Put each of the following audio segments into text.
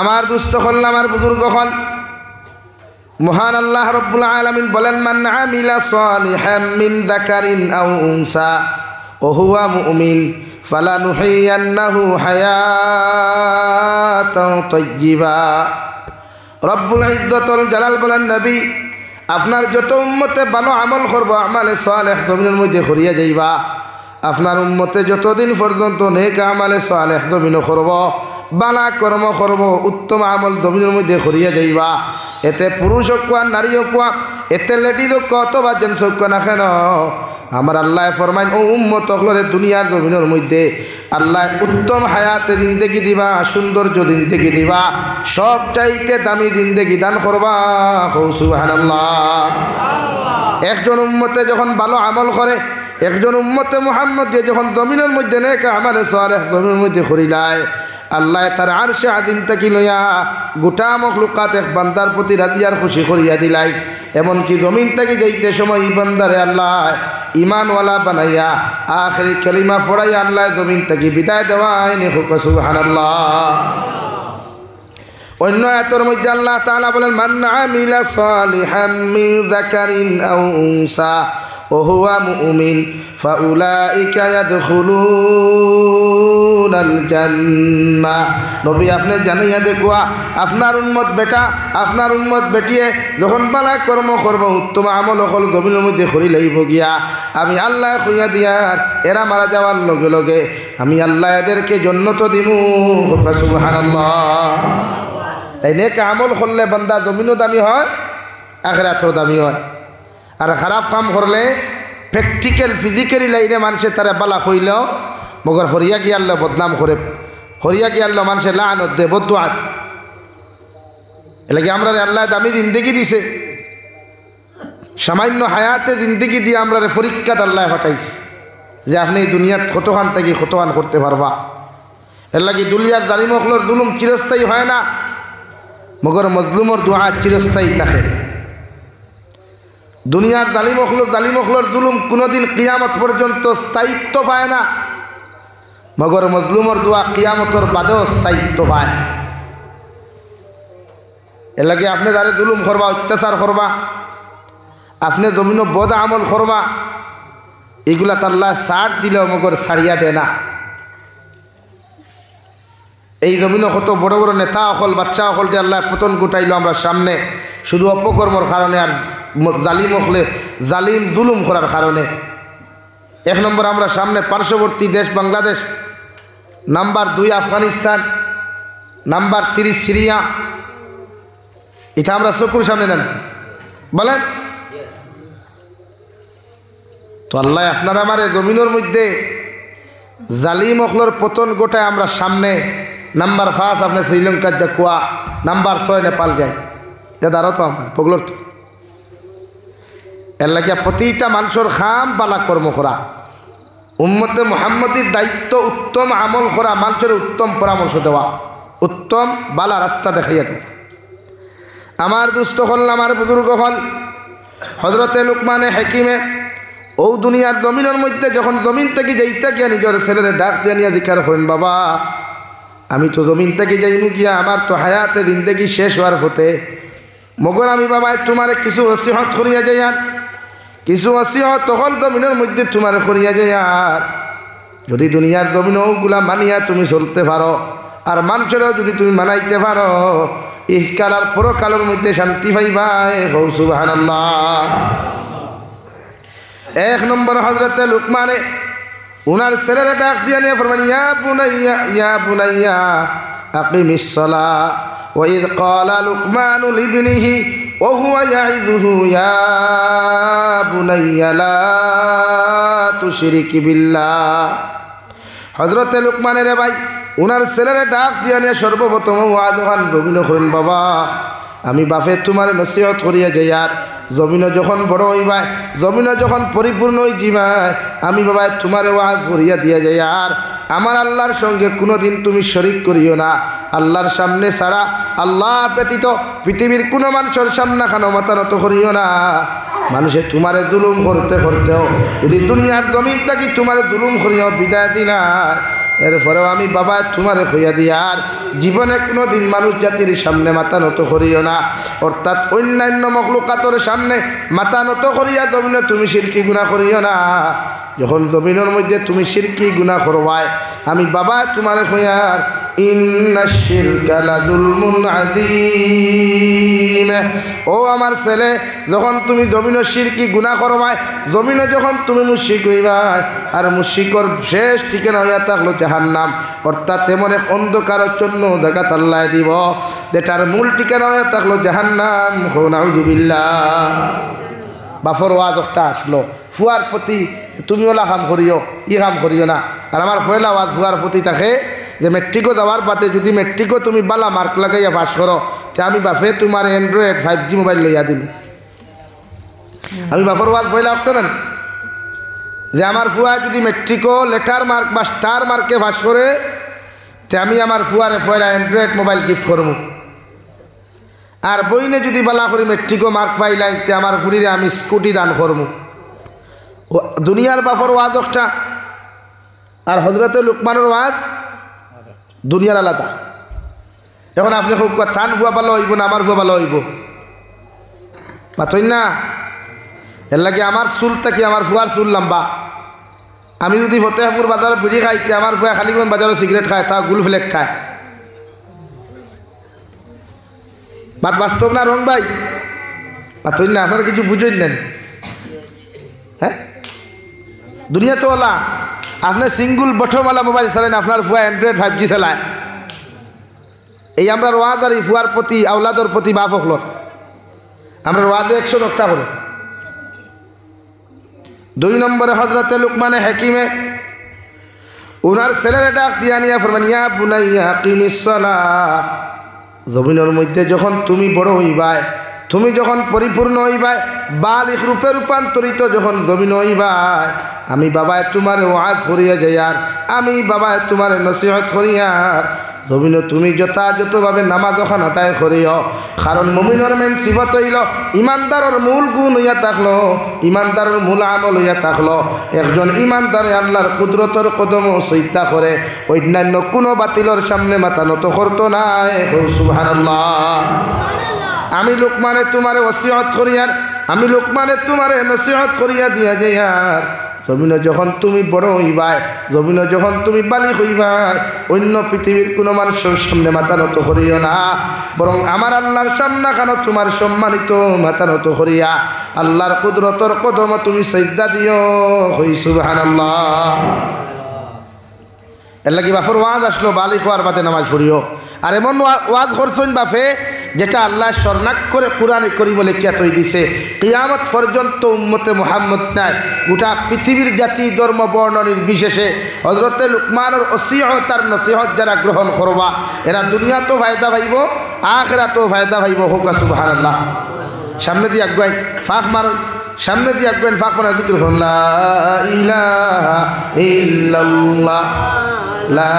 আমার দুস্থ হল আমার বুজুর্গ হল মহান আল্লাহ রব্বুল আলামিন বলেন মান আমিলা সালিহাম মিন যাকারিন আও উনসা ওয়া হুয়া মুমিন ফালানুহিয়ান্নাহু হায়াতান তাইয়্যিবা। রব্বুল ইজ্জতুল জালাল বলেন নবী আপনার যত উম্মতে ভালো আমল করব আমালে সালেহ জমিনের মধ্যে করিয়া যাইবা। আপনার উম্মতে যতদিন পর্যন্ত নেক আমালে সালেহ জমিন করব বালা কর্ম করব উত্তম আমল জমিনের মধ্যে করিয়া যাইবা। এতে পুরুষ হোক আর নারী হোক এতে লেডিজ হোক অথবা জেন্টস হোক না কেন আমার আল্লাহ ফরমাইন ও উম্মত হলরে দুনিয়ার জমিনের মধ্যে আল্লাহ উত্তম হায়াতে জিন্দেগি দিবা, সৌন্দর্য জিন্দেগি দিবা, সব চাইতে দামি জিন্দেগি দান করবা। সুবহানাল্লাহ। একজন উম্মতে যখন ভালো আমল করে, একজন উম্মতে মুহাম্মদ দিয়ে যখন জমিনের মধ্যে নেক আমালে সালেহ জমিনের মধ্যে করিলায় আল্লাহ তার আরশে আযীম থেকে লইয়া গোটা মখলুকাত এক বান্দার প্রতি রাজি আর খুশি করিয়া দিলাই। এমনকি জমিন থেকে যাইতে সময় এই বান্দারে আল্লাহ ইমানওয়ালা বানাইয়া আখিরি কালিমা পড়াইয়া আল্লাহ জমিন থেকে বিদায় দেওয়ায় নে হুক সুবহানাল্লাহ। অন্য আয়াতের মধ্যে আল্লাহ তাআলা বলেন মান আমিলা সালিহাম মিন যাকারিন আও উনসা ওয়া হুয়া মুমিন ফাউলাইকা ইয়াদখুলুনাল জান্নাহ। নবী আপনি জানাইয়া দেখুয়া আপনার উম্মত বেটা আপনার উম্মত বেটিয়ে যখন বালা কর্ম করব উত্তম আমল হল জমিনের মধ্যে করি লইব গিয়া আমি আল্লাহ কইয়া দিয়ার এরা মারা যাওয়ার লগে লগে আমি আল্লাহ এদেরকে জান্নাত দিমু। সুবহানাল্লাহ। তাই নেক আমল করলে বান্দা জমিনও দামি হয় আখিরাতেও দামি হয়। আর খারাপ কাম করলে প্র্যাকটিক্যাল ফিজিক্যালি লাইনে মানুষের তারা বালা হইলেও মগর হরিয়া কি আল্লাহ বদনাম করে, হরিয়া কি আল্লাহ মানুষের লানত দে বদুয়া। এলাকি আমরা আল্লাহ দামি জিন্দেগি দিছে, সামান্য হায়াতে জিন্দেগি দিয়ে আমরা পরীক্ষাত আল্লাহ হটাইছে যে আপনি এই দুনিয়াত কতখান থেকে কতখান করতে পারবা। এর লাগি দুনিয়ার জালিম হকলর জুলুম চিরস্থায়ী হয় না, মগর মজলুমর দোয়া চিরস্থায়ী থাকে। দুনিয়ার জালিম হকলর জুলুম কোনোদিন কিয়ামত পর্যন্ত স্থায়িত্ব পায় না, মগর মজলুমর দোয়া কিয়ামতর বাদেও স্থায়িত্ব পায়। এর লাগে আপনি যারে জুলুম করবা অত্যাচার করবা আপনি জমিন বদ আমল করবা এগুলা তাল্লাহ ছাড় দিলেও মগর ছাড়িয়া দেয় না। এই জমিনে কত বড় বড় নেতা অকল বাচ্চা অকল দিয়ে আল্লাহ পতন গোটাইল আমরা সামনে শুধু অপকর্মর কারণে আর জালিম হলে জালিম জুলুম করার কারণে। এক নম্বর আমরা সামনে পার্শ্ববর্তী দেশ Bangladesh, number 2 Afghanistan, number 3 Syria. এটা আমরা চকুর সামনে নেন বলেন তো আল্লাহ আপনারা আমার জমিনের মধ্যে জালিম অকলর পতন গোটায় আমরা সামনে। নাম্বার 5 আপনার শ্রীলঙ্কার যা কুয়া, নাম্বার 6 নেপাল যায় দাঁড়ো তো আমরা পগলর তো। এর লাগিয়া প্রতিটা মানুষের খাম বালা কর্ম করা, উম্মতে মুহাম্মদীর দায়িত্ব উত্তম আমল করা, মানুষের উত্তম পরামর্শ দেওয়া, উত্তম বালা রাস্তা দেখাইয়া দেওয়া। আমার দুস্থ হল আমার বুজুর্গ হল হজরতে লুকমানে হাকিমে ও দুনিয়ার জমিনের মধ্যে যখন জমিন থেকে যাইতে গিয়া নিজের ছেলেরে ডাক দিয়ে নিয়ে জিজ্ঞাসা করেন বাবা আমি তো জমিন থেকে যাইমু গিয়া আমার তো হায়াতে জিন্দেগি শেষ হওয়ার হতে মগর আমি বাবা তোমার কিছু নসিহত করিয়া যাই আর কিছু নসিহত তখন জমিনের মধ্যে তোমার করিয়া যাই আর যদি দুনিয়ার জমিন ওগুলা মানিয়া তুমি চলতে পারো আর মানুষেরও যদি তুমি মানাইতে পারো ইহকাল আর পরকালের মধ্যে শান্তি পাইবা। সুবহানাল্লাহ। 1 নম্বর হযরতে লুকমানে উনার ছেলেরা ডাক দিয়ে নিয়ে ফরমান ইয়া বুনাইয়া আকিমিস সালাহ ওয়া ইয ক্বালা লুকমানু লিবনিহি ওয়া হুয়া ইয়াইযুহু ইয়া বুনাইয়া লা তুশরিক বিল্লাহ। হযরতে লুকমানের ভাই উনার ছেলেরা ডাক দিয়ে নিয়ে সর্বপ্রথম ওয়াদহান জমিন করেন বাবা আমি বাপে তোমার নসিহত করিয়া যাই আর জমিন যখন বড় হইবায় জমিন যখন পরিপূর্ণ হয়ে যাবায় আমি বাবা তোমার ওয়াজ করিয়া দিয়া যাই আর আমার আল্লাহর সঙ্গে কোনোদিন তুমি শরিক করিও না। আল্লাহর সামনে ছাড়া আল্লাহ ব্যতীত পৃথিবীর কোনো মানুষের সামনে খানো মাথা নত করিও না। মানুষে তোমারে জুলুম করতে করতেও যদি দুনিয়ার জমিন থাকি তোমারে জুলুম করিও বিদায় দিনা এরপরেও আমি বাবা তোমারে হইয়া দিয়ার জীবনে কোনো দিন মানুষ জাতির সামনে মাথা নত করিও না, অর্থাৎ অন্যান্য মখলুকাতের সামনে মাথা নত করিয়া জমিনে তুমি শিরকি গুনাহ করিও না। যখন জমিনের মধ্যে তুমি শিরকি গুনাহ করবাই, আমি বাবা তোমার কইয়ার ইন্নাশ শিরকা লাযুলমুন আযীম। ও আমার ছেলে, যখন তুমি জমিনে শিরকি গুনাহ করবাই, জমিনে যখন তুমি মুশরিক হইবাই, আর মুশরিকর শেষ ঠিকানা হইয়া থাকলো জাহান্নাম, অর্থাৎ এমন এক অন্ধকারচ্ছন্ন জায়গা আল্লাহ দিব যেটার মূল ঠিকানা হইয়া থাকলো জাহান্নাম। নাউযুবিল্লাহ। বাফর ওয়াজ একটা আসলো ফুয়ার প্রতি, তুমি ওলা কাম করিও, ই কাম করিও না। আর আমার পয়লা ওয়াজ ফুয়ার প্রতি থাকে যে মেট্রিকও দেওয়ার বাদে যদি মেট্রিকও তুমি বালা মার্ক লাগাইয়া পাস করো, তে আমি বাপে তোমার অ্যান্ড্রয়েড 5G মোবাইল লইয়া দিম। আমি বাপর ওয়াজ পয়লা একটা না যে আমার ফুয়া যদি মেট্রিকও লেটার মার্ক বা স্টার মার্কে পাস করে, তে আমি আমার ফুয়ারে পয়লা অ্যান্ড্রয়েড মোবাইল গিফট করবো। আর বইনে যদি বালা করি মেট্রিকও মার্ক পাইলাই, তে আমার ফুরিরে আমি স্কুটি দান করবো। দুনিয়ার বাপর ওয়াজ একটা, আর হজরতে লুকমানের ওয়াজ দুনিয়ার আলাদা। এখন আপনি খুব থান ফুয়া ভালো হইব না আমার ফুয়া ভালো হইব, মাথই না। এর লাগে আমার চুলটা কি আমার ফুয়ার চুল লম্বা। আমি যদি ফতেহপুর বাজারে বিড়ি খাইতে, আমার ফুয়া খালিগঞ্জ বাজারে সিগারেট খায়, তা গুল ফ্লেক খায়। বাত বাস্তব না রং ভাই? মাথই না, আপনারা কিছু বুঝেন নেন। হ্যাঁ, দুনিয়া তো ওলা আপনি সিঙ্গুল বটমওয়ালা মোবাইল চালান, আপনার ফুয়া অ্যান্ড্রয়েড 5G চালায়। এই আমরা ওয়াজ আর এই ফুয়ার প্রতি আওলাদর প্রতি বাপ হকলর আমরা ওয়াজে 100 রক্ষা করি। 2 নম্বরে হজরতে লুকমানে হাকিমে ওনার ছেলের ডাক দিয়া নিয়া ফরমান ইয়া বুনাইয়া আকিমিস সালাহ। জমিনের মধ্যে যখন তুমি বড় হইবাই, তুমি যখন পরিপূর্ণ হইবাই, বালিগ রূপে রূপান্তরিত যখন জমিন হইবাই, আমি বাবায় তোমার ওয়াজ করিয়া যাই, আর আমি বাবায় তোমার নসিহত করিয়ার জমিনে তুমি যথাযথভাবে নামাজ ওখান আদায় করিও। কারণ মুমিনের মেন সিফত হইল ইমানদারের মূল গুণ হইয়া থাকলো, ইমানদারের মূল আমল হইয়া থাকলো একজন ইমানদারে আল্লাহর কুদরতর কদম সইতা করে, অন্যান্য কোনো বাতিলের সামনে মাথা নত করতো না। সুবহানাল্লাহ। আমি লুকমানে তোমারে ওসিয়ত করিয়ার, আমি লুকমানে তোমারে নসিহত করিয়া দিয়া যাই, আর জমিনে যখন তুমি বড় হইবাই, জমিনে যখন তুমি বালিগ হইবাই, অন্য পৃথিবীর কোনো মানুষের সামনে মাথা নত করিও না, বরং আমার আল্লাহর সামনে কেন তোমার সম্মানিত মাথা নত করিয়া আল্লাহর কুদরতর কদম তুমি সিজদা দিও। হই সুবহানাল্লাহ। এর লাগি বাপর ওয়াজ আসলো বালিগ হওয়ার বাদে নামাজ পড়িও। আর এমন ওয়াজ করছেন বাপে যেটা আল্লাহ শরণাক্ষরে কোরআনে করিম লেখিয়া তৈ দিছে, কিয়ামত পর্যন্ত উম্মতে মুহাম্মদ নাই, গোটা পৃথিবীর জাতি ধর্ম বর্ণ নির্বিশেষে হযরতে লুকমানের ওসিয়ত আর নসিহত যারা গ্রহণ করবা, এরা দুনিয়াতেও ফায়দা পাইব, আখিরাতেও ফায়দা পাইব। হোক সুবহানাল্লাহ। সামনে দিয়ে আগুয়াই ফাঁক মার, সামনে দিয়ে আগুয়াই ফাঁক মারা জিকির করুন লা ইলাহা ইল্লাল্লাহ, লা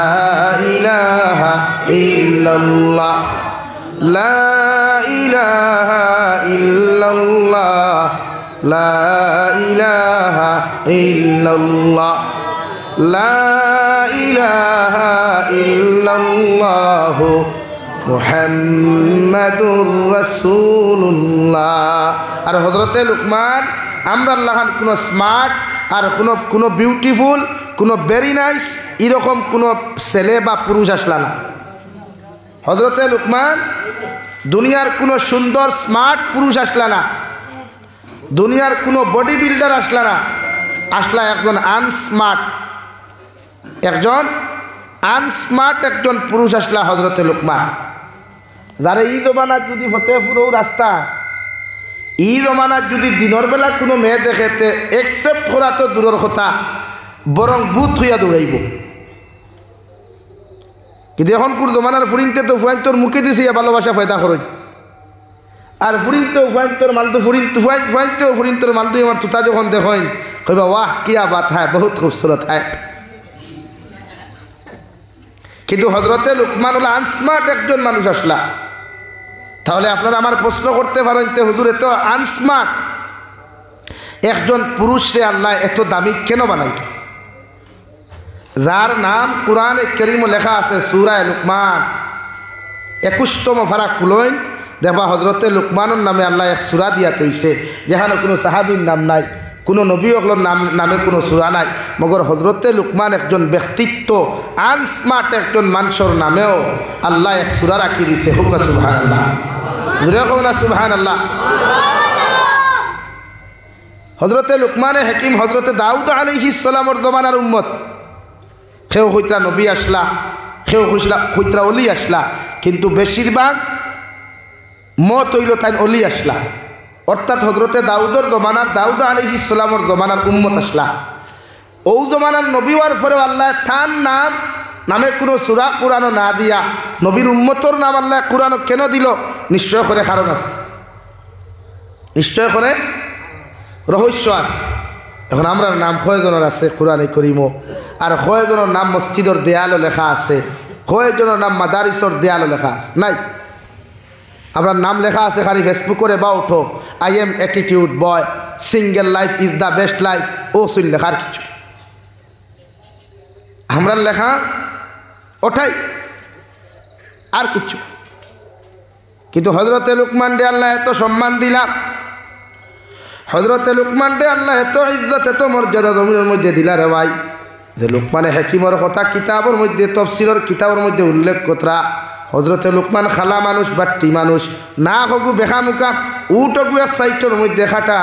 ইলাহা ইল্লাল্লাহ, লা ইলাহা ইল্লাল্লাহ, লা ইলাহা ইল্লাল্লাহ, লা ইলাহা ইল্লাল্লাহ মুহাম্মাদুর রাসূলুল্লাহ। আর হযরতে লুকমান আমরা আল্লাহর কোনো স্মার্ট আর কোনো বিউটিফুল, কোনো ভেরি নাইস এরকম কোনো ছেলে বা পুরুষ আসলা না। হযরতে লুকমান দুনিয়ার কোনো সুন্দর স্মার্ট পুরুষ আসলা না, দুনিয়ার কোনো বডি বিল্ডার আসলা না, আসলা একজন আনস্মার্ট, একজন আনস্মার্ট একজন পুরুষ আসলা হযরতে লুকমান। যারা এই জমানার যদি ফতেহপুরেও রাস্তা, এই জমানার যদি দিনের বেলা কোনো মেয়ে দেখেতে একসেপ্ট করা তো দূরের কথা, বরং বুথ হইয়া দৌড়াইব। কিন্তু এখন কোন জমানার ফুরিনতে তো ফুয়াইন্তর মুখে দিছে ভালোবাসা ফয়দা করেন, আর ফুরিনতে ফুয়াইন্তর মালতো ফুয়াইতেও ফুরিনতর মালতো আমার তুতা যখন দেখেন কইবা ওয়াহ কিয়া বাত হ্যাঁ, বহুত খুবসুরত হ্যাঁ। কিন্তু হযরতে লুকমান হলো আনস্মার্ট একজন মানুষ আসলা। তাহলে আপনারা আমার প্রশ্ন করতে পারেন যে হুজুর এত আনস্মার্ট একজন পুরুষে আল্লাহ এত দামি কেন বানাইল? যার নাম কোরআনে কারীমে লেখা আছে সূরা লুকমান, 21তম ফারা খুলইন দেখবা হজরতে লুকমানের নামে আল্লাহ এক সূরা দিয়া তৈছে, যেখানে কোনো সাহাবীর নাম নাই, কোনো নবী অগলোর নামে কোনো সূরা নাই, মগর হজরতে লুকমান একজন ব্যক্তিত্ব আনস্মার্ট একজন মানুষের নামেও আল্লাহ এক সূরা রাখি দিছে। হুকা সুবহানাল্লাহ, জুড়ে কও না সুবহানাল্লাহ। হজরতে লুকমানে হাকিম হজরতে দাউদ আলাইহিস সালামর জমানার উম্মত, কেউ হইতরা নবী আসলা, কেউ হইতরা অলি আসলা, কিন্তু বেশিরভাগ মত হইল তাই অলি আসলা, অর্থাৎ হজরতে দাউদর জমানার দাউদ আলাইহিস সালামর জমানার উম্মত আসলা। ও জমানার নবী হওয়ার পরেও আল্লাহ তার নামে কোনো সূরা কুরআনও না দিয়া নবীর উম্মতর নাম আল্লাহ কুরআনও কেন দিল? নিশ্চয় করে কারণ আছে, নিশ্চয় করে রহস্য আছে। এখন আমরা নাম কয়জনের আছে কুরআনে করিমও, আর কয়জনের নাম মসজিদের দেয়ালও লেখা আছে, কয়জনের নাম মাদারিসর দেয়ালও লেখা আছে? নাই। আমরা নাম লেখা আছে খালি ফেসবুকে বা উঠো, I am attitude boy, single life is the best life, ও শুন লেখা আর কিছু আমরা লেখা ওঠাই আর কিছু। কিন্তু হজরতে লুকমান ডে আল্লাহ এত সম্মান দিলাম, হজরতে লুকমান ডে আল্লাহ এত ইজ্জত এত মর্যাদা জমিনের মধ্যে দিলা রে ভাই, যে লুকমানে হাকিমর কথা কিতাবের মধ্যে তফসিরের কিতাবের মধ্যে উল্লেখ করা। হজরতে লুকমান খালা মানুষ বাট্টি মানুষ না হগু বেখা মুখা উঠগু এক সাইটের মধ্যে খাটা।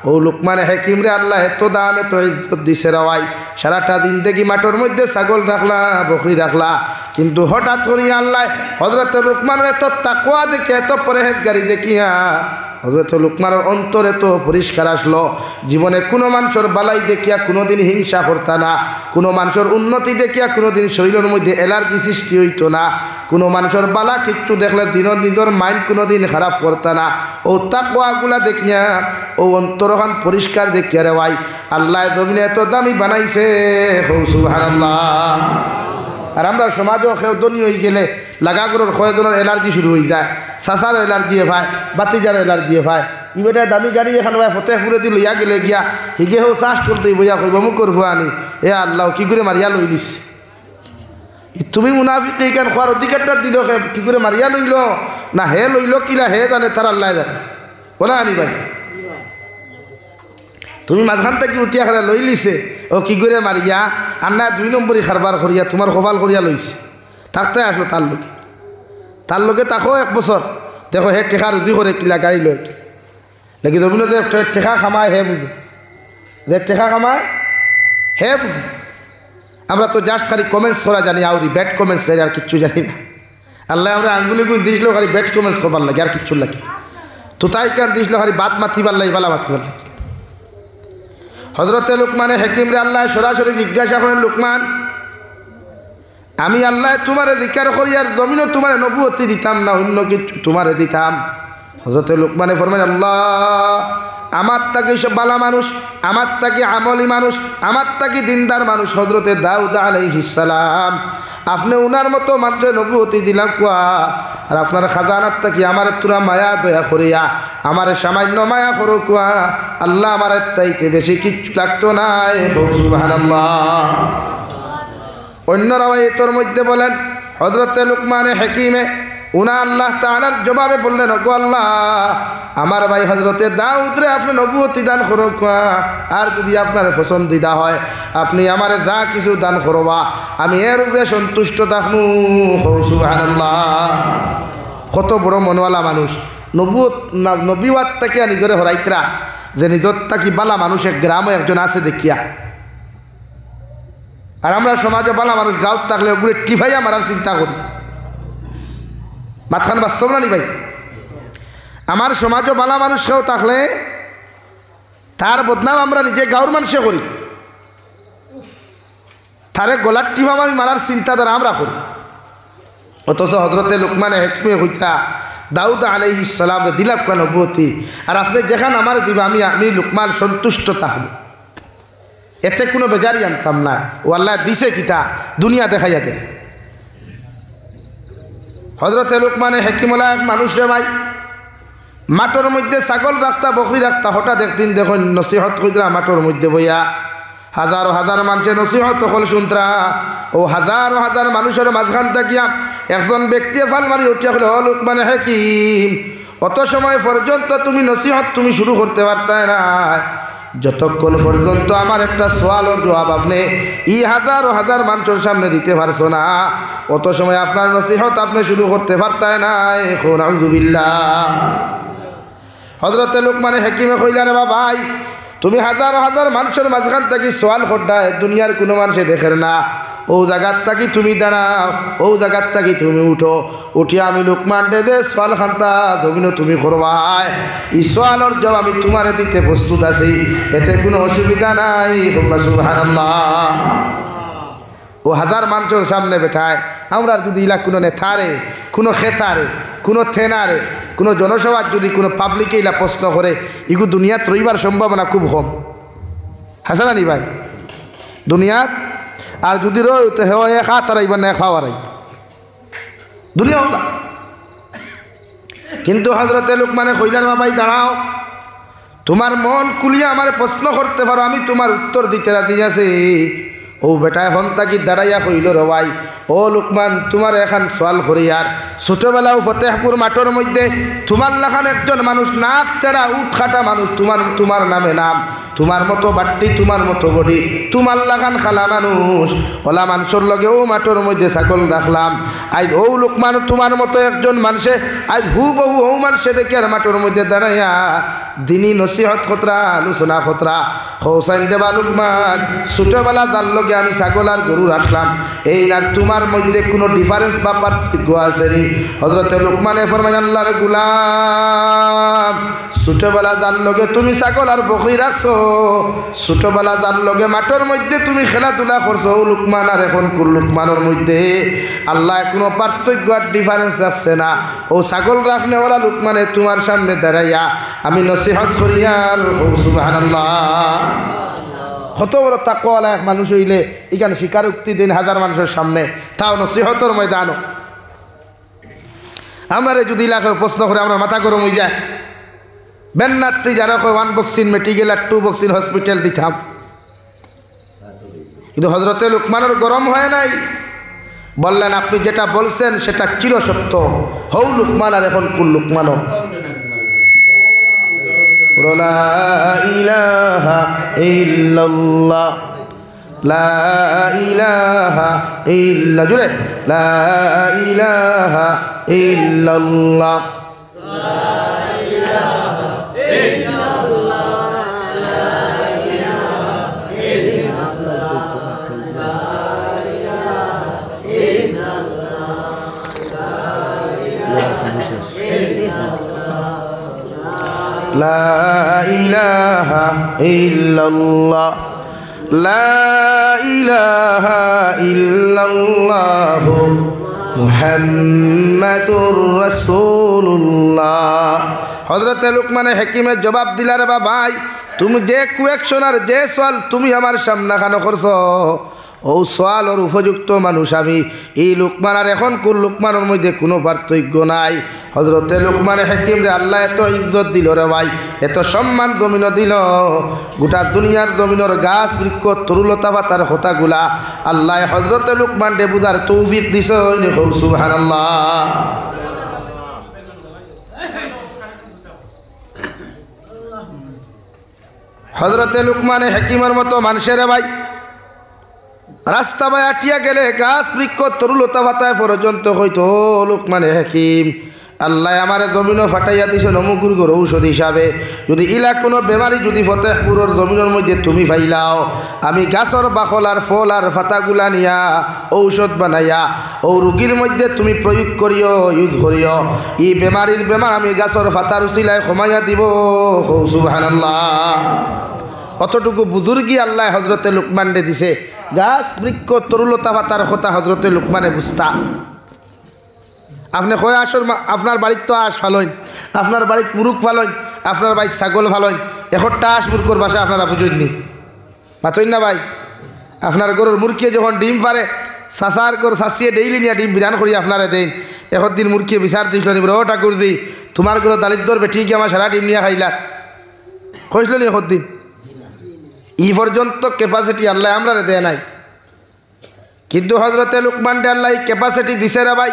ও লুকমানে হাকিম রে আল্লাহ এত দাম এত ইজ্জত দিছে রাওয়াই, সারাটা দিন দেখি মাঠের মধ্যে ছাগল রাখলা বকরি রাখলা, কিন্তু হঠাৎ করি আল্লাহ হজরতে লুকমানের এত তাকওয়া দেখে এত পরহেজগারি দেখিয়া হজরত লুকমানের অন্তরে তো পরিষ্কার আসলো। জীবনে কোনো মানুষের বালাই দেখিয়া কোনোদিন হিংসা করতা না, কোনো মানুষের উন্নতি দেখিয়া কোনোদিন শরীরের মধ্যে অ্যালার্জি সৃষ্টি হইত না, কোনো মানুষের বালা কিচ্ছু দেখলে দিনের নিজের মাইন্ড কোনোদিন খারাপ করতা না। ও তাকওয়াগুলা দেখিয়া ও অন্তরখান পরিষ্কার দেখিয়া রে ভাই আল্লাহ জমিনে এত দামি বানাইছে। সুবহানাল্লাহ। আর আমরা সমাজও কেউ ধনী হয়ে গেলে লাগাগুলোর কয়েকজনের অ্যালার্জি শুরু হয়ে যায়, চাচারও অ্যালার্জি ভাই, বাতিজারও অ্যালার্জি ভাই। ই বেটা দামি গাড়ি এখন ভাই ফতেহপুরে দি লইয়া গেলে গিয়া হিগে হোক চাষ তুলতে বইয়া কইব মুখ করবো আনি, এ আল্লাহ কি করে মারিয়া লই লিস। তুমি মুনাফিক এইখান খোয়ার অধিকারটা দিল, কি করে মারিয়া লইল না হে লইল কিলা হে জানে, তার আল্লাহ জানে। ওলা আনি ভাই তুমি মাঝখান থেকে উঠিয়া খেলা লই লিছে, ও কি করে মারিয়া আর না 2 নম্বরই খারবার করিয়া তোমার কপাল করিয়া লইছে। থাকতে আসলো তার লোকে তাকো 1 বছর দেখো হে টেকা রুজি করে কিলা গাড়ি লয়, নাকি জমিনে যে টেকা খামায় হে বুঝে, যে টেকা খামায় হে বুঝে। আমরা তো জাস্ট খালি কমেন্টস করা জানি, আউরি ব্যাড কমেন্টস আর কিচ্ছু জানি না। আল্লাহ আমরা আঙ্গুলি গুলি দিয়েছিল খালি ব্যাড কমেন্টস করবার লাগে আর কিচ্ছু লাগে, তো তাই কান দিয়েছিল খালি বাদ মাতিবার লাগে বালা মাতিবার লাগে। হজরতে লুকমানে হাকিম রে আল্লাহ সরাসরি জিজ্ঞাসা করেন, লুকমান আমি আল্লাহ তোমারে জিকার করি আর জমিনও তোমার নবুয়তি দিতাম না অন্য কিছু তোমারে দিতাম? হজরতে লুকমানে ফরমায়, আল্লাহ আমার তাকে সব বালা মানুষ, আমার তাকে আমলি মানুষ, আমার তাকে দিনদার মানুষ হজরতে দাউদ আলাইহিস সালাম, আপনি উনার মতো মাত্র নবুয়তি দিলাম কুয়া, আর আপনার খাজানার তাকি আমার তোরা মায়া দয়া করিয়া আমার সামান্য মায়া করো কুয়া, আল্লাহ আমার তাইতে বেশি কিচ্ছু লাগতো না। সুবহানাল্লাহ। অন্যরাও এতর মধ্যে বলেন হজরতে লুকমানে হাকিমে উনা আল্লাহ তাআলার জবাবে বললেন, ওগো আল্লাহ আমার ভাই হজরতে দাউদ রে আপনি নবুয়তি দান করো, আর যদি আপনার পছন্দিদা হয় আপনি আমারে যা কিছু দান করবা আমি এর উপরে সন্তুষ্ট থাকবো। সুবহানাল্লাহ। কত বড় মনওয়ালা মানুষ, নবীওয়াত থেকে নিজরে হরাইতরা যে নিজর তাকি বালা মানুষ এক গ্রামে একজন আছে দেখিয়া। আর আমরা সমাজে বালা মানুষ গাঁত থাকলে ওগুলো টিফাইয়া মারার চিন্তা করি, মাতখান বাস্তব না নি ভাই? আমার সমাজও বালা মানুষ কেউ থাকলে তার বদনাম আমরা নিজে গাঁর মানুষে করি, তারে গলার টিফা মারার চিন্তাধারা আমরা করি। অথচ হজরতে লুকমানে হাকিমে হইতা দাউদ আলাইহিস সালাম দিলাম কেন নবুয়তি, আর আপনি যেখানে আমার দিবা আমি লুকমান সন্তুষ্ট থাকব, এতে কোনো বেজারি আনতাম না। ও আল্লাহ দিছে কিতা দুনিয়া দেখাইয়া দে। হজরতে লুকমানে হাকিমলা এক মানুষ রে ভাই, মাঠের মধ্যে ছাগল রাখতা বকরি রাখতা, হঠাৎ একদিন দেখুন নসিহত কইরা মাঠের মধ্যে বইয়া হাজার হাজার মানুষের নসিহত হল শুনতরা। ও হাজার হাজার মানুষের মাঝখান থাকিয়া একজন ব্যক্তি ফাল মারি উঠিয়া হলো লোকমান হাকিম অত সময় পর্যন্ত তুমি নসিহত তুমি শুরু করতে পারতে না, যতক্ষণ পর্যন্ত আমার একটা সওয়ালের জবাব আপনি হাজার হাজার মানুষের সামনে দিতে পারছো না, অত সময় আপনার নসিহত আপনি শুরু করতে পারতেন না। এখন আলহামদুলিল্লাহ হযরতে লোকমান হাকিমে কইলা রে ভাই, তুমি হাজার হাজার মানুষের মাঝখান থেকে সওয়াল করডায় দুনিয়ার কোনো মানুষে দেখের না, ও জায়গার থাকি তুমি দাঁড়াও, ও জায়গার থাকি তুমি উঠো, উঠিয়া আমি লোকমান দে সওয়াল খান্তা ধবিন তুমি করবাই, এই সওয়ালের জবাব আমি তোমার দিতে প্রস্তুত আছি, এতে কোনো অসুবিধা নাই। সুবহানাল্লাহ। ও হাজার মানুষের সামনে বেঠায় আমরা যদি ইলা কোনো নেতারে, কোনো খেতারে, কোনো থেনারে, কোনো জনসভার যদি কোনো পাবলিকে ইলা প্রশ্ন করে, এগুলো দুনিয়াত রইবার সম্ভাবনা খুব কম, হাসানা নি ভাই দুনিয়াত। আর যদি রই তো হে খাত হারাইবা না খাওয়ারাই দুনিয়া হল। কিন্তু হযরতে লোকমানে কইলেন ভাই দাঁড়াও, তোমার মন কুলিয়া আমার প্রশ্ন করতে পারো, আমি তোমার উত্তর দিতে রাজি আছি। ও বেটা এখন তাকি দাঁড়াইয়া কইল রে ভাই, ও লোকমান তোমার এখন সওয়াল করি। আর ছোটবেলাও ফতেহপুর মাঠের মধ্যে তোমার লাখান একজন মানুষ নাক তেরা উঠ খাটা মানুষ, তোমার নামে নাম, তোমার মতো বাট্টি, তোমার মতো বডি, তোমার লাখান খালা মানুষ, ওলা মানুষের লগেও মাঠের মধ্যে ছাগল রাখলাম। আজ ও লোকমান তোমার মতো একজন মানুষে আজ হুবহু ও মানুষে দেখে আর মাঠের মধ্যে দাঁড়াইয়া দিনী নসিহত খতরা আলোচনা খতরা হোসাইন দেবা লোকমান ছোটবেলা যার লগে আমি ছাগল আর গরু রাখলাম, এই আর তোমার মধ্যে কোনো ডিফারেন্স বা পার্থক্য আছে নি? হযরতে লোকমানে ফরমায় আল্লাহর গোলাম, ছোটবেলা যার লগে তুমি ছাগল আর বকরি রাখছো, ছোটবেলা যার লগে মাঠের মধ্যে তুমি খেলাধুলা করছো, ও লোকমান আর এখন কোন লোকমানের মধ্যে আল্লাহ কোনো পার্থক্য আর ডিফারেন্স রাখছে না। ও ছাগল রাখনেওয়ালা লোকমানে তোমার সামনে দাঁড়াইয়া আমি নসিহত করিয়া সুবহানাল্লাহ। কত বড় তাকওয়ালা এক মানুষ হইলে এখানে স্বীকারোক্তি দিন হাজার মানুষের সামনে, তাও নসিহতর ময়দান। আমরা যদি লাখে প্রশ্ন করে আমার মাথা গরম হয়ে যায়, বেন্নাত্তি যারা 1 বক্সিন মেডিকেল আর 2 বক্সিন হসপিটাল দিতাম, কিন্তু হযরতে লোকমানের গরম হয় নাই, বললেন আপনি যেটা বলছেন সেটা চিরসত্য। হৌ লোকমান আর এখন কুল লোকমানও লা ইলাহা ইল্লাল্লাহ, লা ইলাহা ইল্লা, জুড়ে লা ইলাহা ইল্লাল্লাহ, লা ইলাহা ইল্লাল্লাহ, লা ইলাহা ইল্লাল্লাহ মুহাম্মাদুর রাসূলুল্লাহ। হযরতে লোকমানে হাকিমের জবাব দিলার ভাই, তুমি যে কোয়েকশন আর যে সওয়াল তুমি আমার সামনে খানো করছো, ও সওয়ালের উপযুক্ত মানুষ আমি। এই লোকমান আর এখন কোন লোকমানের মধ্যে কোনো পার্থক্য নাই। হযরতে লোকমানে হাকিম রে আল্লাহ এত ইজ্জত দিল রে ভাই, এত সম্মান জমিন দিল, গোটা দুনিয়ার জমিনের গাছ বৃক্ষ তরুলতা পাতার কথাগুলা আল্লাহ হযরতে লোকমান রে বুঝার তৌফিক দিছ। সুবহানাল্লাহ। হযরতে লোকমানে হাকিমের মতো মানুষের ভাই রাস্তা বাই আটিয়া গেলে গাছ বৃক্ষ তরুলতা পাতায় পর্যন্ত হয়তো লোকমানে হাকিম আল্লাহ আমার জমিনও ফাটাইয়া দিছে নমুকুর গর ঔষধ হিসাবে। যদি ইলা কোনো বেমারি যদি ফতেহপুরের জমিনের মধ্যে তুমি ফাইলাও, আমি গাছর বাকল আর ফল আর ফাতাগুলা নিয়া ঔষধ বানাইয়া ও রুগীর মধ্যে তুমি প্রয়োগ করিও, ইউজ করিও। ই বেমারির বেমার আমি গাছর ফাতার উচিলায় কমাইয়া দিব। সুবহানাল্লাহ। অতটুকু বুজুর্গি আল্লাহ হযরতে লোকমানরে দিছে। গাছ বৃক্ষ তরুলতা পাতার কথা হযরতে লোকমানে বুঝতা। আপনি কয় আসর আপনার বাড়ির তো আস ফালইন, আপনার বাড়ির মুরুখ ফালইন, আপনার বাড়ির ছাগল ফালইন, এখনটা আস মুরুখর বাসা আপনারা বুঝেননি, পাতইন না ভাই? আপনার গরুর মুরগিয়ে যখন ডিম পারে চাষার গরু চাষিয়ে ডেইলি নিয়ে ডিম বিরান করি আপনারা দেন। এখন দিন মুরগিয়ে বিচার দিয়েছিল নি, ও ঠাকুর দি তোমার গরু দালিদ্র বেঠিক আমার সারা ডিম নিয়ে খাইলা, কইছিল নি এখন দিন? ই পর্যন্ত ক্যাপাসিটি আল্লাহ আমরা দেয় নাই। কিন্তু হজরতে লুকমান ডে আল্লাহ ক্যাপাসিটি দিছে রে ভাই।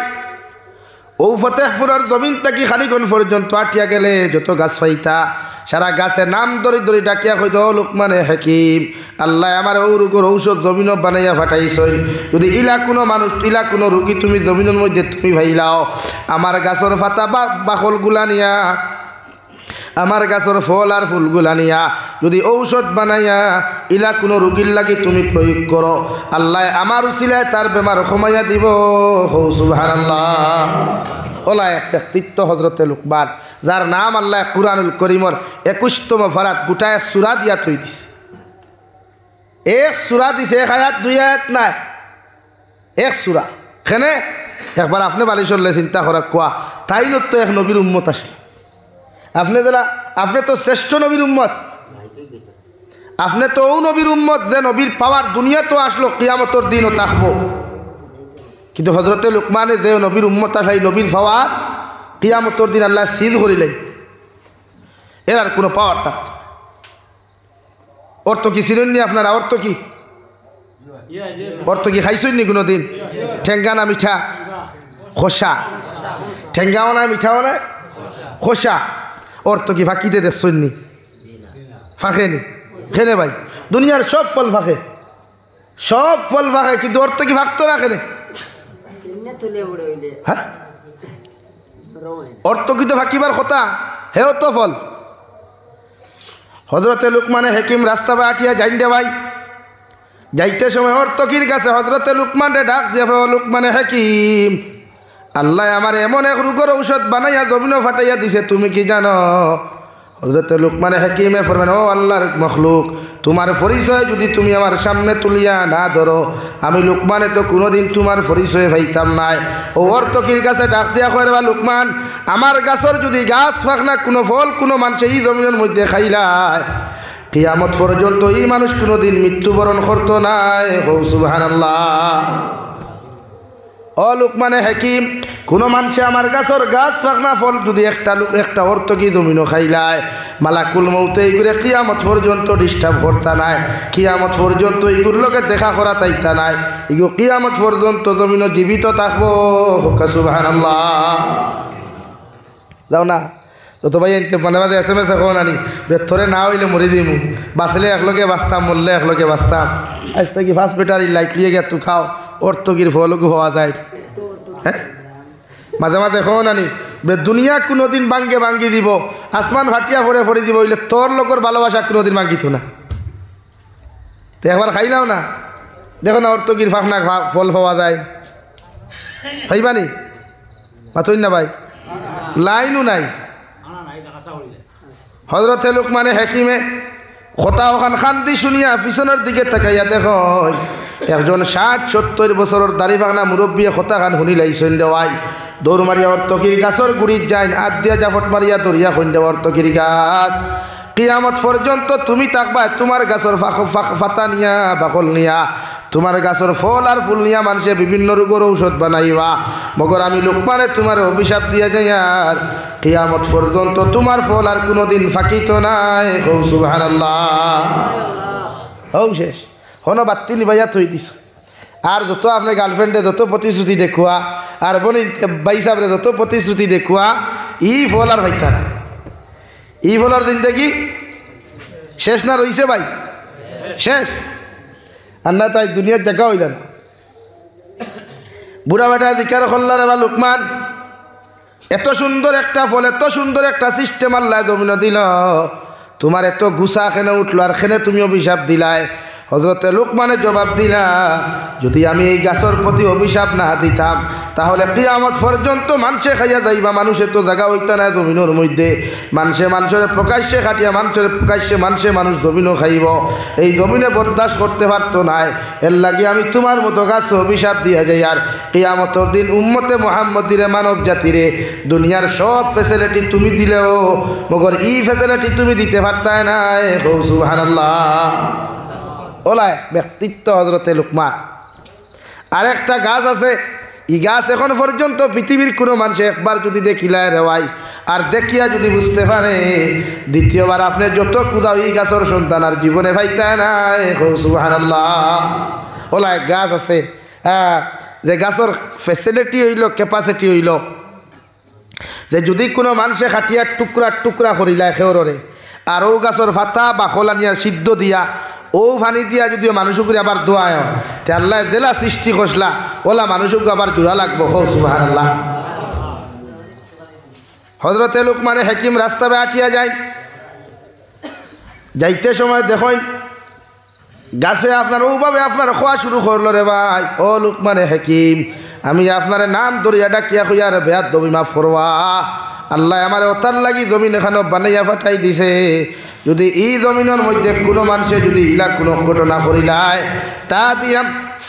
ও ফতেহপুরের জমিন থেকে খানিকন পর্যন্ত আটিয়া গেলে যত গাছ পাইতা সারা গাছের নাম ধরে ধরে ডাকিয়া কইত লুকমানে হাকিম আল্লাহ আমার ও রোগের ঔষধ জমিনও বানাইয়া ফাটাইছই, যদি ইলা কোনো মানুষ ইলা কোনো রোগী তুমি জমিনের মধ্যে তুমি ভাইলাও আমার গাছের ফাতা বাকলগুলা নিয়া আমার গাছের ফল আর ফুলগুলা নিয়া যদি ঔষধ বানাইয়া ইলা কোনো রোগীর লাগি তুমি প্রয়োগ করো, আল্লাহ আমার উসিলায় তার বেমার কমাইয়া দিব। সুবহানাল্লাহ। ওলা এক ব্যক্তিত্ব হজরতে লুকমান, যার নাম আল্লাহ কুরআনুল করিমর 21তম ফারাত গোটায় সূরা দিয়া থই দিছে। এক সূরা দিছে, এক আয়াত দুই আয়াত নাই, এক সূরা। এখানে একবার আপনি বালিশলে চিন্তা করা কোয়া তাই তো এক নবীর উম্মত আসলে আপনি তো শ্রেষ্ঠ নবীর উম্মত, আপনি তো ও নবীর উম্মত যে নবীর পাওয়ার দুনিয়া তো আসলো কিয়ামতের দিনও থাকবো। কিন্তু হজরতে লুকমানে যে নবীর উম্মত আসলে নবীর পাওয়ার কিয়ামতের দিন আল্লাহ সিজ করিলেন, এর আর কোনো পাওয়ার থাকত। অর্থ কি চিনেননি আপনারা? অর্থ কি? অর্থ কি খাইছেননি কোনো দিন? ঠেঙ্গা না মিঠা? খোসা। ঠেঙ্গাও না মিঠাও না খোসা। অর্থ কি ফাঁকিতে দেখছেননি? ফাঁকেনি খেনে ভাই, দুনিয়ার সব ফল ফাঁকে, সব ফল ফাঁকে, কিন্তু অর্থ কি ফাঁকতো না কেনে? হ্যাঁ, অর্থ কিন্তু ফাঁকিবার কথা, হেও তো ফল। হজরতে লুকমানে হাকিম রাস্তা বা আটিয়া যাইন দে ভাই, যাইতে সময় অর্থকির কাছে হজরতে লুকমান রে ডাক দিয়ে লুকমানে হাকিম আল্লাহ আমার এমন এক রোগের ঔষধ বানাইয়া জমিনও ফাটাইয়া দিছে, তুমি কি জানো? হজরতে লুকমানে হাকিমে ফরমান, ও আল্লাহর মখলুক, তোমার পরিচয় যদি তুমি আমার সামনে তুলিয়া না ধরো আমি লুকমানে তো কোনোদিন তোমার পরিচয় পাইতাম নাই। ও অর্থকির কাছে ডাক দিয়া কয়, বা লুকমান আমার গাছের যদি গাছ ফাঁক না কোনো ফল কোনো মানুষ এই জমিনের মধ্যে খাইলায় কিয়ামত পর্যন্ত এই মানুষ কোনোদিন মৃত্যুবরণ করতো নাই। সুবহানাল্লাহ। ও লুকমানে হাকিম কোনো মানুষে আমার গাছের গাছ ফাঁকনা ফল যদি একটা অর্থ কি জমিনও খাইলায় মালাকুল মউত এইগুলো কিয়ামত পর্যন্ত ডিস্টার্ব করতা নাই, কিয়ামত পর্যন্ত এইগুলোর লোকে দেখা করা তাইতা নাই, এগুলো কিয়ামত পর্যন্ত জমিনও জীবিত থাকবো। সুবহানাল্লাহ। যাও না যত ভাই মানে মাঝে SMS এখন আনি থরে না হইলে মরি দিমু, বাঁচলে একলগে বাঁচতাম, মরলে একলগে বাঁচতাম। আজ তো কি ফার্স্ট ব্যাটারি লাইট লিয়ে গিয়ে তু খাও অর্থকির ফলকু হওয়া যায়। হ্যাঁ, মাঝে মাঝে এখন আনি দুনিয়া কোনোদিন ভাঙ্গি দিব, আসমান ফাটিয়া ফরে দিব, হইলে তোর লোকের ভালোবাসা কোনোদিন ভাঙ্গিত না। তো একবার খাইলাও না, দেখো না অর্থকির ফাঁকনা ফল পাওয়া যায়, খাইবানি মাথই না ভাই, লাইনও নাই। হজরতে লুকমানে হাকিমে কথা ওখান খান্দি শুনিয়া পিছনের দিকে তাকাইয়া দেখো একজন 60-70 বছরের দাড়ি ভাঙনা মুরব্বী কথা খান শুনি লাইছেন দেওয়াই দৌড় মারিয়া অর্থকির গাছর গুড়ির যাইন আদ দিয়া জাফট মারিয়া দরিয়া খুন দেওয়া অর্থকির গাছ কিয়ামত পর্যন্ত তুমি থাকবা তোমার গাছর ফাতা নিয়া বাকল নিয়া, তোমার গাছর ফল আর ফুল নিয়া মানুষে বিভিন্ন রোগের ঔষধ বানাইবা, মগর আমি লুকমানে তোমার অভিশাপ দিয়া যাই আর কিয়ামত পর্যন্ত তোমার ফল আর কোনোদিন ফাঁকিত নাই। সুবহানাল্লাহ। হও শেষ হনো বাত্তি নিবাইয়া থই দিছ, আর যত আপনার গার্লফ্রেন্ডে যত প্রতিশ্রুতি দেখুয়া আর বোন ভাই সাহেবরে যত প্রতিশ্রুতি দেখুয়া ই ফল আর ভাইতা না, ই ফলার দিন দেখি শেষ না রইছে ভাই, শেষ। আর না তাই দুনিয়ার জায়গা হইল না। বুড়া বেটা দিকার খল্লার বা লুকমান এত সুন্দর একটা ফল, এত সুন্দর একটা সিস্টেম আল্লাহ জমিন দিল, তোমার এত গুসা খেনে উঠলো আর খেনে তুমি অভিশাপ দিলাই। হজরতে লুকমানে জবাব দিলা, যদি আমি এই গাছের প্রতি অভিশাপ না দিতাম তাহলে কিয়ামত পর্যন্ত মানুষে খাইয়া যাইবা, মানুষের তো জায়গা হইতা না জমিনের মধ্যে, মানুষের প্রকাশ্যে খাটিয়া মানুষ জমিনও খাইব, এই জমিনে বরদাস্ত করতে পারতো নাই, এর লাগে আমি তোমার মতো গাছে অভিশাপ দিয়া যাই। আর কিয়ামতের দিন উম্মতে মুহাম্মদিরে মানব জাতিরে দুনিয়ার সব ফেসিলিটি তুমি দিলেও মগর ই ফেসিলিটি তুমি দিতে পারতাই নাই। সুবহানাল্লাহ। ওলায় ব্যক্তিত্ব হজরতে লুকমান। আরেকটা গাছ আছে, এই গাছ এখন পর্যন্ত পৃথিবীর কোনো মানুষ একবার যদি দেখিলায় রেওয়াই আর দেখিয়া যদি বুঝতে পারে দ্বিতীয়বার আপনি যত কুদা এই গাছের সন্তান আর জীবনে ভাইতায় নাই। সুবহানাল্লাহ। ওলায় গাছ আছে, যে গাছর ফেসিলিটি হইল ক্যাপাসিটি হইল যে যদি কোনো মানুষে খাটিয়া টুকরা টুকরা করিলায় খেওরে আর ও গাছর ফাতা বাখল আনিয়া সিদ্ধ দিয়া ও পানি দিয়া যদিও মানুষকে আবার দোয়ায় তে আল্লাহ জেলা সৃষ্টি করসলা ওলা মানুষকে আবার জোড়া লাগবো হো সুবহানাল্লাহ। হযরতে লুকমানে হাকিম রাস্তা বে আটিয়া যায়, যাইতে সময় দেখেন গাছে আপনার ওভাবে আপনার খোয়া শুরু করলো রে ভাই। ও লুকমানে হাকিম আমি আপনার নাম দরিয়া ডাকিয়া খুঁয়ার বেয়াত দবি মাফ করবা, আল্লাহ আমার ওতার লাগি জমিন এখানে বানাইয়া ফাটাই দিছে, যদি এই জমিনের মধ্যে কোনো মানুষে যদি ইলা কোনো ঘটনা করিলায় তা দিয়া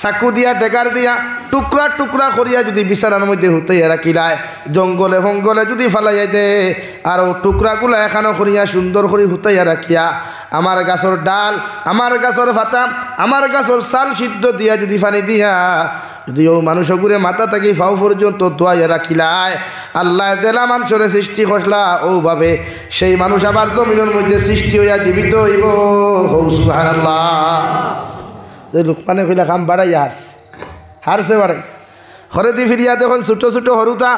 চাকু দিয়া ডেগার দিয়া টুকরা টুকরা করিয়া যদি বিছানার মধ্যে হুতাইয়া রাখিলায় জঙ্গলে ফঙ্গলে যদি ফালাইয়া দে আর ও টুকরাগুলা এখানে করিয়া সুন্দর করে হুতাইয়া রাখিয়া আমার গাছর ডাল আমার গাছর ফাতা আমার গাছর চাল সিদ্ধ দিয়া যদি পানি দিয়া যদি ও মানুষগুরে মাথা থাকি ফাও পর্যন্ত দোয়াইয়া রাখিলায় আল্লাহ জেলা মানুষের সৃষ্টি করলা ওভাবে সেই মানুষ আবার জমিনের মধ্যে সৃষ্টি হইয়া জীবিত হইব। সুবহানাল্লাহ। লুকমানে কইলা কাম বাড়াই হারছে বাড়াই ঘরে দি ফিরিয়া দেখুন ছোটো ছোটো হরুতা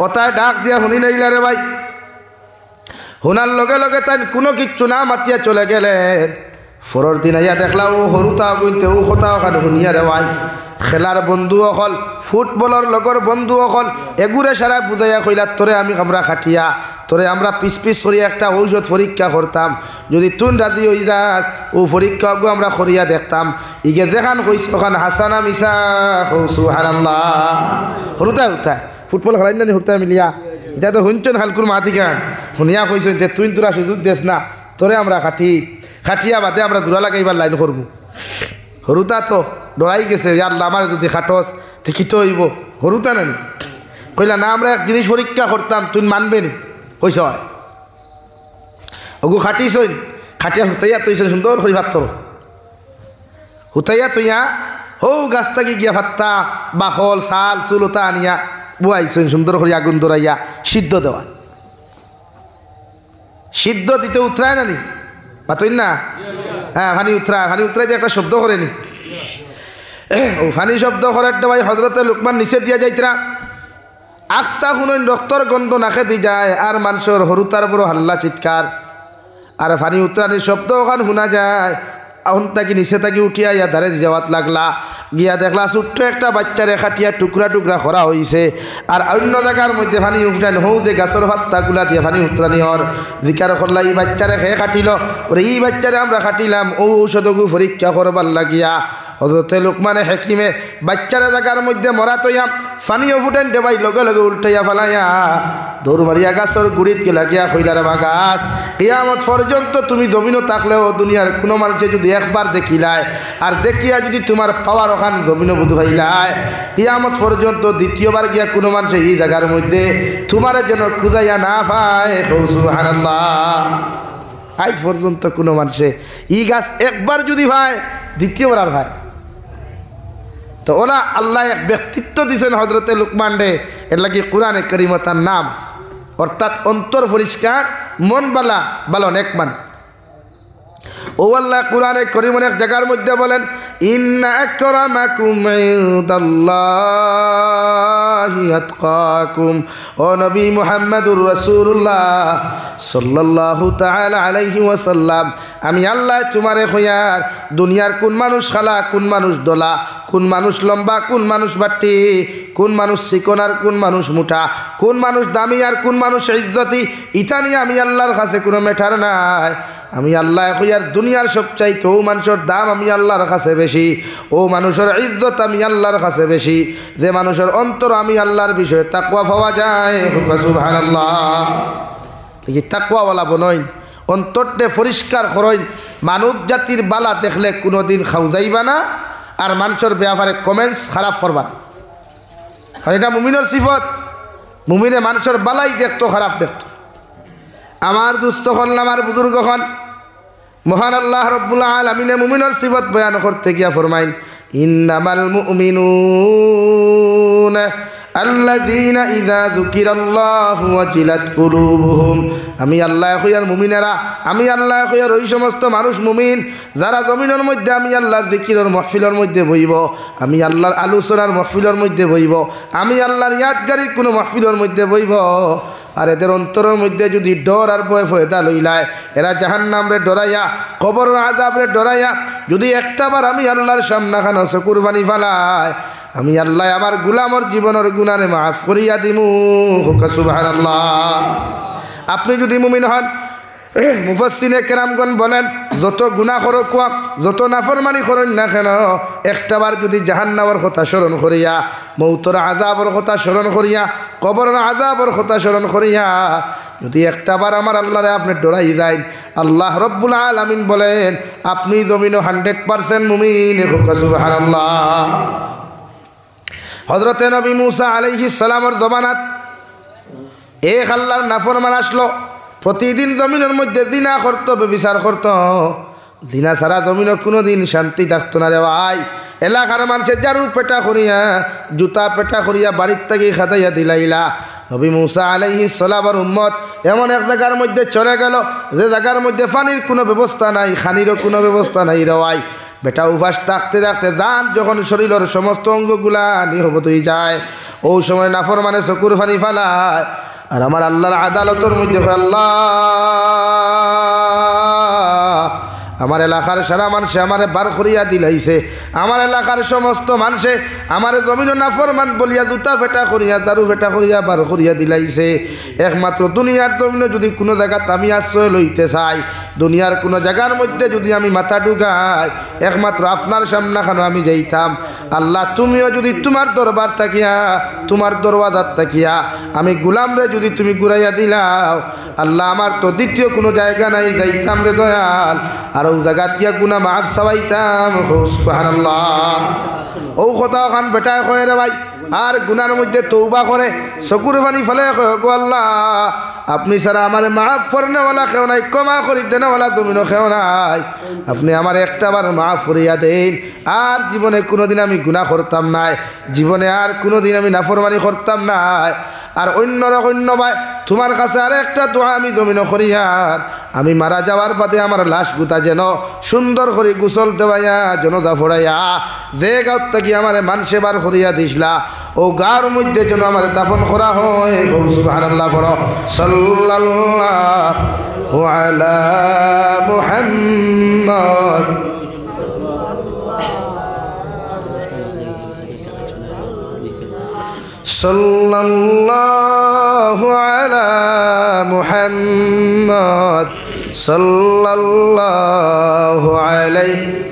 ওতায় ডাক দিয়া শুনি নাইলা রে ভাই। শোনার লগে লগে তাই কোনো কিচ্ছু না মাতিয়া চলে গেলেন। ফরর দিন আইয়া দেখলা ও হরুতা গুনতে ও কথা ওখানে শুনিয়া রে ভাই খেলার বন্ধু অকল ফুটবলের লগর বন্ধু অকল এগুরে সারা বুঝাইয়া কইলা তোরে আমি আমরা খাটিয়া তোরে আমরা পিস পিস করিয়া একটা ঔষধ পরীক্ষা করতাম, যদি তুন রাজি হই যাস ও পরীক্ষা আমরা করিয়া দেখতাম ইগে দেখান কইস ওখান হাসানা মিসা সুবহানাল্লাহ। হরুতা হুতা ফুটবল খেলাই না হরুতা মিলিয়া এটা তো শুনছেন হালকুর মা থেকে শুনিয়া কইছেন যে তুই তোরা সুযোগ দেস না তোরে আমরা খাটিয়া বাদে আমরা দূরা লাগাইবার লাইন করবো। হরুতা তো ডরাই গেছে আল্লাহ আমার যদি খাটস ঠিকিত হইব হরুতা নানি কইলা না আমরা এক জিনিস পরীক্ষা করতাম তুই মানবে নি কইস হয় ওগু খাটিছইন খাটিয়া হুতাইয়া তৈছেন সুন্দর করে ভাত তোর হুতাইয়া তৈয়া হৌ গাছ থাকি গিয়া ভাতটা বাখল চাল চুলতা আনিয়া বুয়াইছেন সুন্দর করে আগুন ধরাইয়া সিদ্ধ দেওয়া সিদ্ধ দিতে উতরায় নানি পাতইন না হ্যাঁ ফানি উতরাই দিয়ে একটা শব্দ করেনি ও ফানি শব্দ করার ভাই হজরতে লুকমান নিচে দিয়া যাইতরা আখতা শুনইন রক্তর গন্ধ নাকে দি যায় আর মানুষের হরুতার বড় হাল্লা চিৎকার আর ফানি উতরানির শব্দ ওখান শোনা যায় আহন তাকি নিচে তাকি উঠিয়া ইয়া ধারে যাওয়াত লাগলা গিয়া দেখলা ছোট্ট একটা বাচ্চারে খাটিয়া টুকরা টুকরা করা হয়েছে আর অন্য জায়গার মধ্যে ফানি উঠানি হৌ যে গাছের ভাত্তাগুলা দিয়ে ফানি উতরানি হর জিকার করলা এই বাচ্চারে খেয়ে খাটিল ওরে এই বাচ্চারে আমরা খাটিলাম ও ঔষধগু পরীক্ষা করবার লাগিয়া হযরতে লুকমানে হাকিমে বাচ্চারা জায়গার মধ্যে মরা তৈয়া ফানিও ফুটেন দেবাই লগে লগে উল্টাইয়া ফেলাইয়া দৌড় মারিয়া গাছের গুড়িত গেলা গিয়া কইলারে বা গাছ কিয়ামত পর্যন্ত তুমি জমিনও থাকলেও দুনিয়ার কোনো মানুষে যদি একবার দেখিলায় আর দেখিয়া যদি তোমার পাওয়ার ওখান জমিনও বুধ হইলায় কিয়ামত পর্যন্ত দ্বিতীয়বার গিয়া কোনো মানুষে এই জায়গার মধ্যে তোমার যেন খুঁজাইয়া না পায় সুবহানাল্লাহ। আজ পর্যন্ত কোনো মানুষে ই গাছ একবার যদি ভাই দ্বিতীয়বার আর ভাই তো ওরা আল্লাহ এক ব্যক্তিত্ব দিয়েছেন হজরতে লুকমান রে এর লাগি কোরআনে কারিমে তার নাম আছে অর্থাৎ অন্তর পরিষ্কার মন বালা বালো নেক মান। ও আল্লাহ কোরআনে কারিমের এক জায়গার মধ্যে বলেন ইন্না আকরামাকুম ইনদাল্লাহি আতকাকুম। ও নবী মুহাম্মদুর রাসূলুল্লাহ সাল্লাল্লাহু তাআলা আলাইহি ওয়াসাল্লাম আমি আল্লাহ তোমারে কইয়ার দুনিয়ার কোন মানুষ খালা কোন মানুষ দোলা কোন মানুষ লম্বা কোন মানুষ বাটি কোন মানুষ চিকন আর কোন মানুষ মুঠা কোন মানুষ দামি আর কোন মানুষ ইজ্জতি ইটা নিয়ে আমি আল্লাহর কাছে কোনো মেটার নাই। আমি আল্লাহ কইয়ার দুনিয়ার সবচাইতে ও মানুষের দাম আমি আল্লাহর কাছে বেশি ও মানুষের ইজ্জত আমি আল্লাহর কাছে বেশি যে মানুষের অন্তর আমি আল্লাহর বিষয়ে তাকওয়া পাওয়া যায় সুবহানাল্লাহ। কি তাকওয়াওয়ালা বনইন অন্তরটা পরিষ্কার করইন মানব জাতির বালা দেখলে কোনোদিন খাও যাইবা না আর মানুষের ব্যাপারে কমেন্টস খারাপ করবা না। এটা মুমিনের সিফত। মুমিনে মানুষের বালাই দেখতো খারাপ দেখতো। আমার দুস্থ হল আমার বুজুর্গ হন মহান আল্লাহ রব্বুল আলামিনে মুমিনের সিফত বয়ান করতে গিয়া ফরমাইন ইন্নামাল মুমিনুনা আল্লাযীনা ইযা যুকিরাল্লাহু ওয়াজিলাত কুলুবুহুম। আমি আল্লাহ কইয়ার মুমিনেরা, আমি আল্লাহ কইয়ার ওই সমস্ত মানুষ মুমিন যারা জমিনের মধ্যে আমি আল্লাহর জিকিরের মাহফিলের মধ্যে বইব, আমি আল্লাহর আলোচনার মাহফিলের মধ্যে বইব, আমি আল্লাহর ইয়াদগারির কোনো মাহফিলের মধ্যে বইব। আর এদের অন্তরের মধ্যে যদি ডর আর ভয় ফয়দা লইলায়, এরা জাহান্নামরে ডরাইয়া, কবরের আযাবরে ডরাইয়া যদি একটাবার আমি আল্লাহর সামনাখানো চকুর পানি ফালায়, আমি আল্লাহ আমার গুলামর জীবনের গুনারে মাফ করিয়া দিমু। সুবহানাল্লাহ। আপনি যদি মুমিন হন, মুফাসসিরে কেরামগণ বলেন যত গুনাহ করো কোয়া, যত নাফরমানি করেন না কেন, একটাবার যদি জাহান্নামের কথা স্মরণ করিয়া, মৌতর আযাবের কথা স্মরণ করিয়া, কবরের আযাবের কথা স্মরণ করিয়া যদি একটাবার আমার আল্লাহরে আপনি ডরাই যায়, আল্লাহ রব্বুল আলামিন বলেন আপনি জমিনে 100% মুমিন। সুবহানাল্লাহ। হযরতে নবী মুসা আলাইহিস সালামের জমানাত এক আল্লাহর নাফরমান আসলো, প্রতিদিন জমিনের মধ্যে জিনা করতো, ব্যভিচার করতো। জিনা ছাড়া জমিনে কোনো দিন শান্তি থাকতো না রে ভাই। এলাকার মানুষের জারু পেটা করিয়া, জুতা পেটা করিয়া বাড়ির থেকে খাতাইয়া দিলাইলা। নবী মুসা আলাইহিস সালামের উম্মত এমন এক জায়গার মধ্যে চলে গেল যে জায়গার মধ্যে পানির কোনো ব্যবস্থা নাই, খানিরও কোনো ব্যবস্থা নাই রে ভাই। বেটা উপাস থাকতে থাকতে দান যখন শরীরের সমস্ত অঙ্গগুলা নিহবত হয়ে যায়, ওই সময় নাফরমানে চকুর পানি ফালায়। আর আমার আল্লাহর আদালতের মধ্যে আল্লাহ আমার এলাকার সারা মানুষে আমারে বার করিয়া দিলাইছে, আমার এলাকার সমস্ত মানুষে আমার জমিন নাফরমান বলিয়া জুতা ফেটা করিয়া, দারু ফেটা করিয়া বার করিয়া দিলাইছে। একমাত্র দুনিয়ার জমিনে যদি কোনো জায়গাত আমি আশ্রয় লইতে চাই, দুনিয়ার কোনো জায়গার মধ্যে যদি আমি মাথা ঢুকাই, একমাত্র আপনার সামনাখানো আমি যাইতাম। আল্লাহ তুমিও যদি তোমার দরবার থাকিয়া, তোমার দরওয়াজাত থাকিয়া আমি গুলামরে যদি তুমি ঘুরাইয়া দিলাও, আল্লাহ আমার তো দ্বিতীয় কোনো জায়গা নাই যাইতাম রে দয়াল। আর ও জায়গাত গিয়া গুনাহ মাফ চাইতাম। সুবহানাল্লাহ। ও কথা খান বেটায় কয় রে ভাই, আর গুনার মধ্যে তৌবা করে চকুর পানি ফেলে কয় গো আল্লাহ আপনি ছাড়া আমার মাফ করনেওয়ালা কেউ নাই, ক্ষমা করি দেনেওয়ালা তুমিও কেউ নাই। আপনি আমার একটাবার মাফ করিয়া দেন, আর জীবনে কোনোদিন আমি গুনাহ করতাম নাই, জীবনে আর কোনোদিন আমি নাফরমানি করতাম নাই। আর অন্য ভাই তোমার কাছে আর একটা দোয়া আমি জমিন করিয়ার, আমি মারা যাওয়ার বাদে আমার লাশ গুতা যেন সুন্দর করে গোসল দেওয়াইয়া জনদা ফোড়াইয়া যে গাঁত থাকি আমার মানুষে বার করিয়া দিসলা, ও গাঁর মধ্যে যেন আমার দাফন করা হয়। সুবহানাল্লাহ পড়ো। সাল্লাল্লাহু আলা মুহাম্মদ সাল্লাল্লাহু আলা মুহাম্মদ সাল্লাল্লাহু আলাইহি